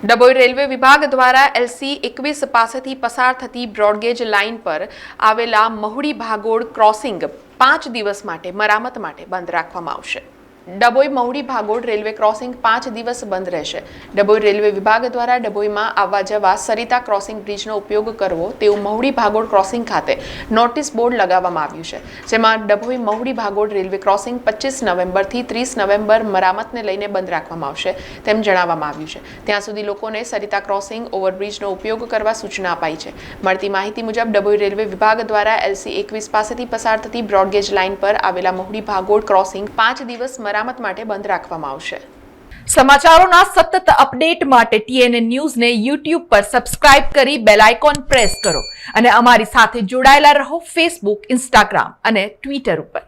Dabhoi railway વિભાગ દ્વારા LC-21 પાસેથી પસાર થતી બ્રોડગેજ લાઇન પર આવેલા મહુડી ભાગોળ ક્રોસિંગ 5 દિવસ માટે મરામત માટે બંધ રાખવામાં આવશે। ડભોઈ મહુડી ભાગોળ રેલવે ક્રોસિંગ 5 દિવસ બંધ રહેશે। ડભોઈ રેલવે વિભાગ દ્વારા ડભોઈમાં આવવા જવા સરિતા ક્રોસિંગ બ્રિજનો ઉપયોગ કરવો તેવું મહુડી ભાગોળ ક્રોસિંગ ખાતે નોટિસ બોર્ડ લગાવવામાં આવ્યું છે, જેમાં ડભોઈ મહુડી ભાગોળ રેલવે ક્રોસિંગ 25 નવેમ્બરથી 30 નવેમ્બર મરામતને લઈને બંધ રાખવામાં આવશે તેમ જણાવવામાં આવ્યું છે। ત્યાં સુધી લોકોને સરિતા ક્રોસિંગ ઓવરબ્રિજનો ઉપયોગ કરવા સૂચના અપાઈ છે। મળતી માહિતી મુજબ ડભોઈ રેલવે વિભાગ દ્વારા LC-21 પાસેથી પસાર થતી બ્રોડગેજ લાઇન પર આવેલા મહુડી ભાગોળ ક્રોસિંગ 5 દિવસ મરામત માટે બંધ રાખવામાં આવશે। સમાચારોના સતત અપડેટ માટે TNN ન્યૂઝને YouTube પર સબસ્ક્રાઇબ કરી બેલ આઇકોન પ્રેસ કરો અને અમારી સાથે જોડાયેલા રહો Facebook, Instagram અને Twitter ઉપર।